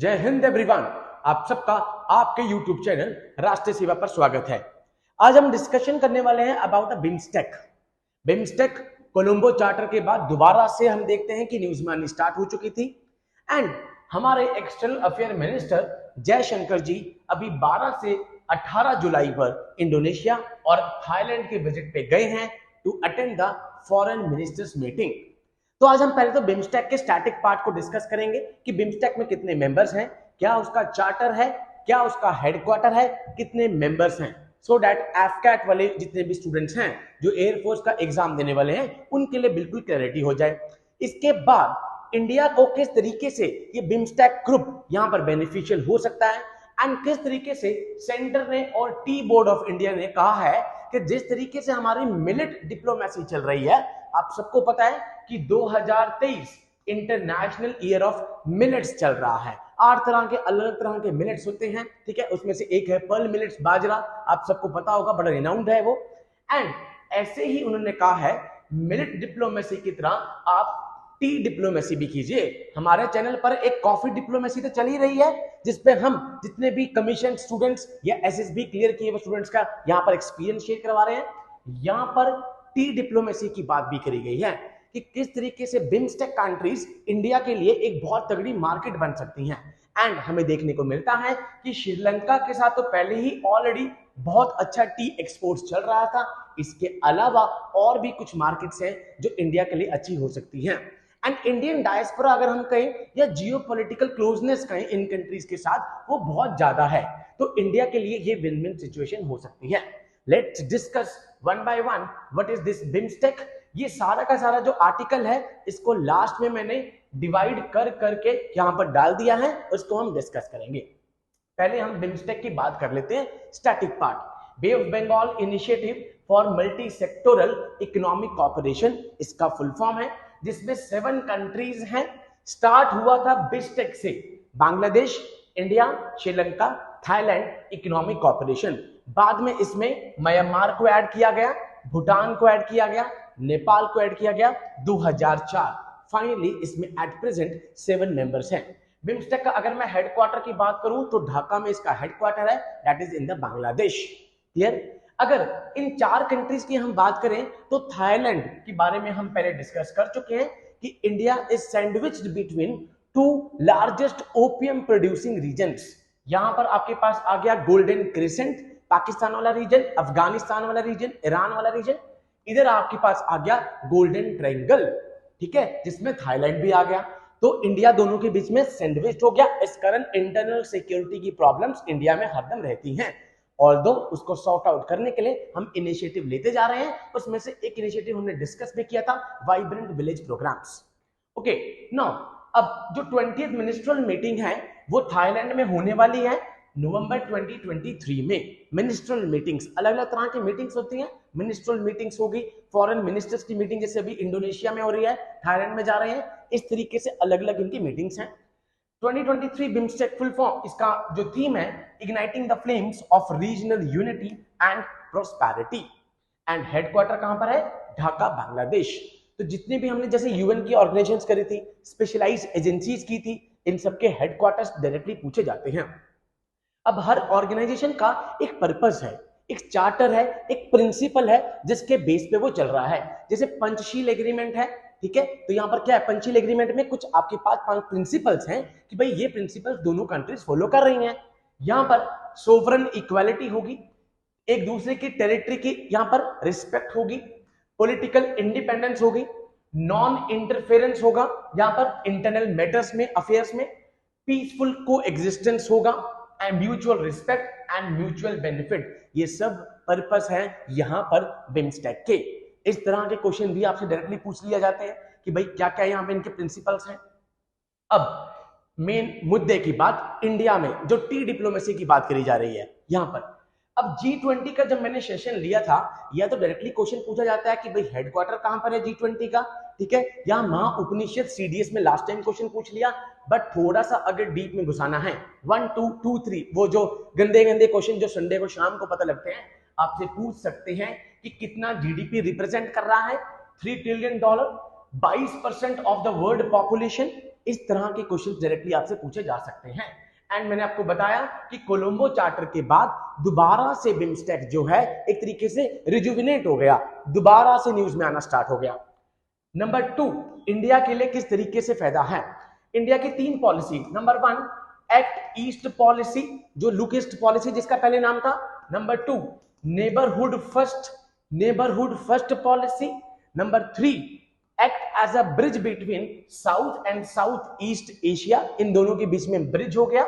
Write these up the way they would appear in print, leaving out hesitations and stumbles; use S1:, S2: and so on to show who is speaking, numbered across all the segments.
S1: जय हिंद एवरीवन। आप सबका आपके YouTube चैनल राष्ट्रीय सेवा पर स्वागत है। आज हम डिस्कशन करने वाले हैं about BIMSTEC. BIMSTEC Colombo charter के बाद दोबारा से हम देखते हैं कि न्यूज में आनी स्टार्ट हो चुकी थी एंड हमारे एक्सटर्नल अफेयर मिनिस्टर जयशंकर जी अभी 12 से 18 जुलाई पर इंडोनेशिया और थाईलैंड के विजिट पे गए हैं to attend the foreign ministers meeting. तो आज हम पहले तो बिम्स्टेक के स्टैटिक पार्ट को डिस्कस करेंगे कि बिम्स्टेक में कितने मेंबर्स हैं, क्या उसका चार्टर है, क्या उसका हेडक्वार्टर है, कितने मेंबर्स हैं, सो दैट एफकैट वाले जितने भी स्टूडेंट्स हैं जो एयरफोर्स का एग्जाम देने वाले हैं उनके लिए बिल्कुल क्लैरिटी हो जाए। इसके बाद इंडिया को किस तरीके से ये बिम्स्टेक ग्रुप यहाँ पर बेनिफिशियल हो सकता है एंड किस तरीके से सेंटर ने और टी बोर्ड ऑफ इंडिया ने कहा है कि जिस तरीके से हमारी मिलिट डिप्लोमेसी चल रही है, आप सबको पता है कि 2023 इंटरनेशनल ईयर ऑफ मिलेट्स चल रहा है। 8 तरह के अलग तरह के मिलेट्स होते हैं, ठीक है। उसमें से एक है पर्ल मिलेट्स, बाजरा, आप सबको पता होगा, बड़ा रिनाउंड है वो। एंड ऐसे ही उन्होंने कहा है मिलिट डिप्लोमेसी की तरह आप टी डिप्लोमेसी भी कीजिए। हमारे चैनल पर एक कॉफी डिप्लोमेसी तो चल ही रही है जिसपे हम जितने भी कमीशन स्टूडेंट्स या एसएसबी क्लियर किए हुए स्टूडेंट्स का यहाँ पर एक्सपीरियंस शेयर करवा रहे हैं। यहाँ पर टी डिप्लोमेसी की बात भी करी गई है कि किस तरीके से बिम्स्टेक कंट्रीज इंडिया के लिए एक बहुत तगड़ी मार्केट बन सकती हैं। एंड हमें देखने को मिलता है कि श्रीलंका के साथ तो पहले ही ऑलरेडी बहुत अच्छा टी एक्सपोर्ट्स चल रहा था। इसके अलावा और भी कुछ मार्केट्स हैं जो इंडिया के लिए अच्छी हो सकती हैं। एंड इंडियन डायस्पोरा अगर हम कहें या जियोपॉलिटिकल क्लोजनेस कहें इन कंट्रीज के साथ, वो बहुत ज्यादा है, तो इंडिया के लिए ये विन विन सिचुएशन हो सकती है। Let's discuss one by one what is this BIMSTEC. ये सारा का सारा जो आर्टिकल है इसको लास्ट में मैंने डिवाइड कर करके यहां पर डाल दिया है, उसको हम डिस्कस करेंगे। पहले हम बिम्स्टेक की बात कर लेते हैं static part. Bay of Bengal Initiative for Multi Sectoral Economic Corporation इसका फुल फॉर्म है, जिसमें 7 कंट्रीज हैं। स्टार्ट हुआ था बिस्टेक से, Bangladesh, India, Sri Lanka, Thailand economic corporation. बाद में इसमें म्यांमार को ऐड किया गया, भूटान को ऐड किया गया, नेपाल को ऐड किया गया 2004। फाइनली इसमें एट प्रेजेंट 7 मेंबर्स हैं। बिम्स्टेक का अगर मैं हेडक्वार्टर की बात करूं तो ढाका में इसका हेडक्वार्टर है, that is in the Bangladesh. Clear. अगर इन 4 कंट्रीज की हम बात करें तो थाईलैंड के बारे में हम पहले डिस्कस कर चुके हैं कि India is sandwiched between 2 largest opium producing regions. यहां पर आपके पास आ गया गोल्डन क्रिसेंट, पाकिस्तान वाला रीजन, अफगानिस्तान वाला रीजन, ईरान वाला रीजन। इधर आपके पास आ गया गोल्डन ट्रायंगल, ठीक है, जिसमें थाईलैंड भी आ गया। तो इंडिया दोनों के बीच में सैंडविच हो गया। इस कारण इंटरनल सिक्योरिटी की प्रॉब्लम्स इंडिया में हरदम रहती हैं। ऑल्दो उसको सॉर्ट आउट करने के लिए हम इनिशिएटिव लेते जा रहे हैं। उसमें से एक इनिशिएटिव हमने डिस्कस भी किया था, vibrant village programs. Okay, now अब जो 20th मिनिस्ट्रियल मीटिंग है वो थाईलैंड में होने वाली है नवंबर 2023 में। मिनिस्ट्रियल मीटिंग्स, अलग अलग तरह की मीटिंग्स होती हैं। मिनिस्ट्रियल मीटिंग्स होगी, फॉरेन मिनिस्टर्स की मीटिंग जैसे अभी इंडोनेशिया में हो रही है, थाईलैंड में जा रहे हैं, इस तरीके से अलग अलग इनकी मीटिंग्स हैं। 2023 बिम्स्टेक फुल फॉर्म, इसका जो थीम है igniting the flames of regional unity and prosperity. And headquarter कहां पर है? ढाका, बांग्लादेश। तो जितने भी हमने जैसे यूएन की ऑर्गेनाइजेशंस करी थी, स्पेशलाइज्ड एजेंसीज की थी, इन सबके हेडक्वार्टर्स डायरेक्टली पूछे जाते हैं। अब हर ऑर्गेनाइजेशन का एक पर्पस है, एक चार्टर है, एक प्रिंसिपल है जिसके बेस पे वो चल रहा है। जैसे पंचशील एग्रीमेंट है, ठीक है, तो यहां पर क्या है, पंचशील एग्रीमेंट में कुछ आपके पास 5 प्रिंसिपल्स हैं कि भाई ये प्रिंसिपल्स दोनों कंट्रीज फॉलो कर रही हैं। यहां पर सोवरेन इक्वालिटी होगी, एक दूसरे की टेरिटरी की यहां पर रिस्पेक्ट होगी, पॉलिटिकल इंडिपेंडेंस होगी, नॉन इंटरफेरेंस होगा यहां पर इंटरनल मैटर्स में, अफेयर्स में, पीसफुल को एग्जिस्टेंस होगा and mutual respect and mutual benefit. ये सब पर्पस है यहां पर बिम्स्टेक के। इस तरह के क्वेश्चन भी आपसे डायरेक्टली पूछ लिया जाते हैं कि भाई क्या क्या यहां पे इनके प्रिंसिपल्स हैं। अब मेन मुद्दे की बात, इंडिया में जो टी डिप्लोमेसी की बात करी जा रही है यहां पर। अब G20 का जब मैंने सेशन लिया था, या तो डायरेक्टली क्वेश्चन पूछा जाता है कि भाई हेडक्वार्टर कहां पर है G20 का, ठीक है, या महा उपनिषद सीडीएस में लास्ट टाइम क्वेश्चन पूछ लिया। बट थोड़ा सा अगर डीप में घुसाना है, 1 2 2 3, वो जो गंदे गंदे क्वेश्चन जो संडे को शाम को पता लगते हैं, आपसे पूछ सकते हैं कि कितना जीडीपी रिप्रेजेंट कर रहा है, $3 trillion, 22% of the world population, इस तरह के क्वेश्चन डायरेक्टली आपसे पूछे जा सकते हैं। एंड मैंने आपको बताया कि कोलंबो चार्टर के बाद दोबारा से बिम्स्टेक जो है एक तरीके से रिजुविनेट हो गया, दोबारा से न्यूज में आना स्टार्ट हो गया। नंबर 2, इंडिया के लिए किस तरीके से फायदा है। इंडिया की 3 policy. Number 1, act east policy, जो लुक ईस्ट पॉलिसी जिसका पहले नाम था। Number 2, neighbourhood first policy. Number 3, act as a bridge between south and south east Asia, इन दोनों के बीच में ब्रिज हो गया।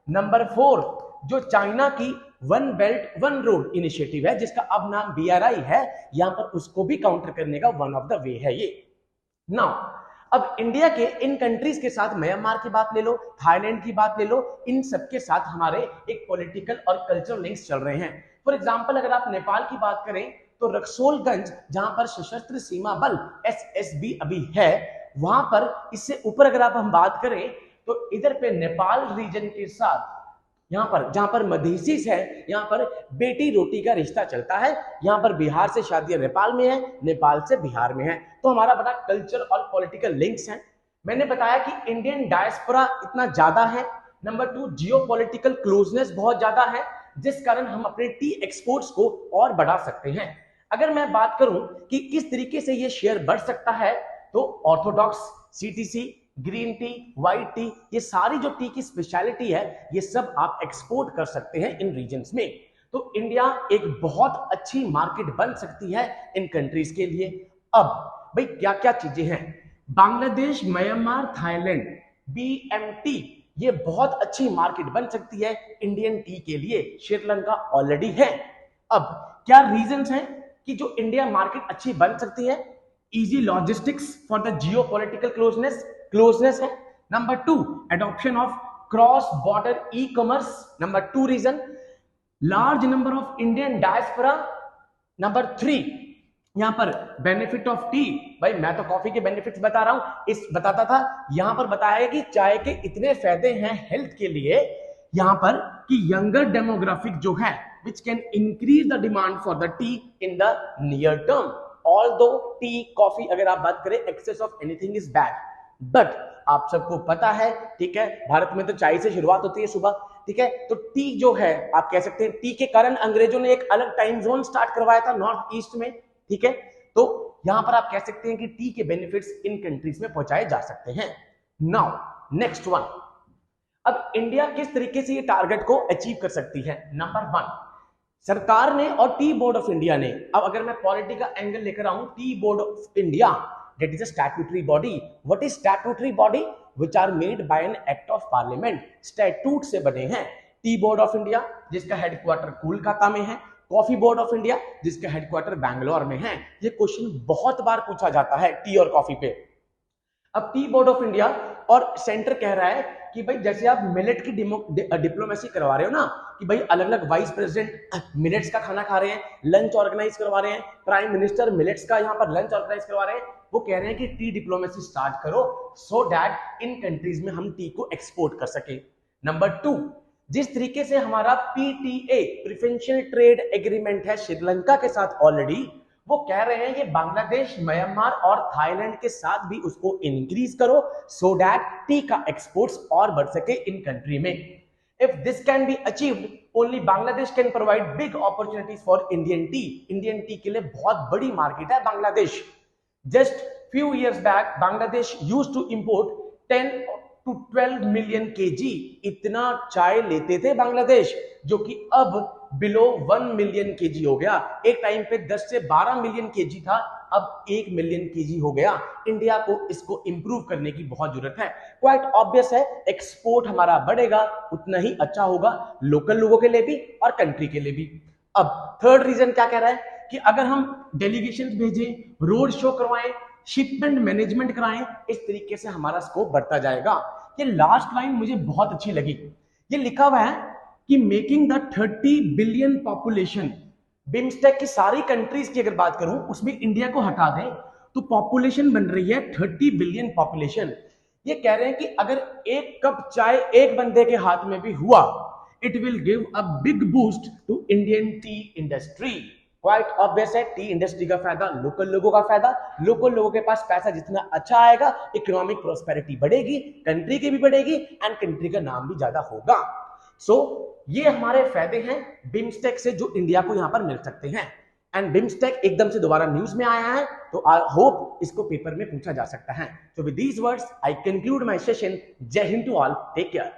S1: नंबर 4, जो चाइना की one belt one road initiative है, जिसका अब नाम BRI है, यहां पर उसको भी काउंटर करने का वन ऑफ द वे है ये। नाउ अब इंडिया के इन कंट्रीज के साथ म्यांमार की बात ले लो, थाईलैंड की बात ले लो, इन सब के साथ हमारे एक पॉलिटिकल और कल्चरल लिंक्स चल रहे हैं। फॉर एग्जांपल अगर आप नेपाल की बात करें तो रक्सोलगंज, जहां पर सशस्त्र सीमा बल SSB अभी है, वहां पर इससे ऊपर अगर हम बात करें तो इधर पे नेपाल रीजन के साथ यहाँ पर जहां पर मधेसीस है, यहाँ पर बेटी रोटी का रिश्ता चलता है। यहाँ पर बिहार से शादियां नेपाल में है, नेपाल से बिहार में है, तो हमारा बड़ा कल्चर और पॉलिटिकल लिंक्स हैं। मैंने बताया कि इंडियन डायस्पोरा इतना ज्यादा है। नंबर 2, जियोपॉलिटिकल क्लोजनेस बहुत ज्यादा है, जिस कारण हम अपने टी एक्सपोर्ट्स को और बढ़ा सकते हैं। अगर मैं बात करूं कि किस तरीके से ये शेयर बढ़ सकता है, तो Orthodox, CTC, green tea, white T, ये सारी जो टी की स्पेशलिटी है, ये सब आप एक्सपोर्ट कर सकते हैं इन रीजन्स में। तो इंडिया एक बहुत अच्छी मार्केट बन सकती है इन कंट्रीज के लिए। अब भाई क्या क्या चीजें हैं, बांग्लादेश, म्यांमार, थाईलैंड, BMT, ये बहुत अच्छी मार्केट बन सकती है इंडियन टी के लिए। श्रीलंका ऑलरेडी है। अब क्या रीजंस हैं कि जो इंडिया मार्केट अच्छी बन सकती है? Easy logistics for the geopolitical closeness है। Number 2, adoption of cross border e-commerce. Number 2 reason, large number of Indian diaspora. Number 3, यहां पर बेनिफिट ऑफ टी। भाई मैं तो कॉफी के बेनिफिट्स बता रहा हूं, इस बताता था, यहां पर बताया कि चाय के इतने फायदे हैं हेल्थ के लिए यहां पर कि यंगर डेमोग्राफिक जो है which can increase the demand for the tea in the near term. Although tea, coffee अगर आप बात करें, excess of anything is bad, but आप सबको पता है, ठीक है, भारत में तो चाय से शुरुआत होती है सुबह, ठीक है, तो टी जो है आप कह सकते हैं, टी के कारण अंग्रेजों ने एक अलग टाइम जोन स्टार्ट करवाया था नॉर्थ ईस्ट में, ठीक है, तो यहां पर आप कह सकते हैं कि टी के बेनिफिट्स इन कंट्रीज में पहुंचाए जा सकते हैं। नाउ नेक्स्ट वन, अब इंडिया किस तरीके से ये टारगेट को अचीव कर सकती है? नंबर 1, सरकार ने और टी बोर्ड ऑफ इंडिया ने, अब अगर मैं पॉलिटी का एंगल लेकर आऊं, tea board of India that is a statutory body. What is statutory body? Which are made by an act of parliament. Statute से बने हैं। टी बोर्ड ऑफ इंडिया जिसका हेडक्वार्टर कोलकाता में है, कॉफी बोर्ड ऑफ इंडिया जिसका headquarter Bangalore में है। ये क्वेश्चन बहुत बार पूछा जाता है टी और कॉफी पे। अब टी बोर्ड ऑफ इंडिया और सेंटर कह रहा है कि भाई जैसे आप मिलेट की डिप्लोमेसी करवा रहे हो ना, कि भाई अलग अलग वाइस प्रेसिडेंट मिलेट्स का खाना खा रहे हैं, लंच ऑर्गेनाइज करवा रहे हैं, प्राइम मिनिस्टर मिलेट्स का यहाँ पर लंच ऑर्गेनाइज करवा रहे हैं, वो कह रहे हैं कि टी डिप्लोमेसी स्टार्ट करो सो दैट इन कंट्रीज में हम टी को एक्सपोर्ट कर सके। नंबर 2, जिस तरीके से हमारा PTA प्रेफरेंशियल ट्रेड एग्रीमेंट है श्रीलंका के साथ ऑलरेडी, वो कह रहे हैं ये बांग्लादेश, म्यांमार और थाईलैंड के साथ भी उसको इंक्रीज करो सो दैट टी का एक्सपोर्ट्स और बढ़ सके इन कंट्री में। If this can be achieved, only Bangladesh can provide big opportunities for Indian T. Indian T के लिए बहुत बड़ी मार्केट है Bangladesh. Just few years back Bangladesh used to import 10 to 12 million kg, इतना चाय लेते थे बांग्लादेश, जो कि अब बिलो 1 मिलियन केजी हो गया। एक टाइम पे 10 से 12 मिलियन केजी था, अब 1 मिलियन केजी हो गया। इंडिया को इसको इंप्रूव करने की बहुत जरूरत है। क्वाइट ऑब्वियस है, एक्सपोर्ट हमारा बढ़ेगा उतना ही अच्छा होगा लोकल लोगों के लिए भी और कंट्री के लिए भी। अब थर्ड रीजन क्या कह रहा है कि अगर हम डेलीगेशन भेजें, रोड शो करवाएं, शिपमेंट मैनेजमेंट कराएं, इस तरीके से हमारा स्कोप बढ़ता जाएगा। ये लास्ट लाइन मुझे बहुत अच्छी लगी। ये लिखा हुआ है कि making the 30 billion population, BIMSTEC की सारी कंट्रीज की अगर बात करूं उसमें इंडिया को हटा दें तो पॉपुलेशन बन रही है 30 बिलियन पॉपुलेशन। ये कह रहे हैं कि अगर एक कप चाय एक बंदे के हाथ में भी हुआ, it will give a big boost to Indian tea industry. Quite obvious है, टी इंडस्ट्री का फायदा, लोकल लोगों का फायदा, लोकल लोगों के पास पैसा जितना अच्छा आएगा इकोनॉमिक प्रोस्पेरिटी बढ़ेगी, कंट्री की भी बढ़ेगी एंड कंट्री का नाम भी ज्यादा होगा। सो ये हमारे फायदे हैं बिम्स्टेक से जो इंडिया को यहां पर मिल सकते हैं। एंड बिम्स्टेक एकदम से दोबारा न्यूज में आया है, तो आई होप इसको पेपर में पूछा जा सकता है। So with these words I conclude my session. Jai Hind to all. Take care.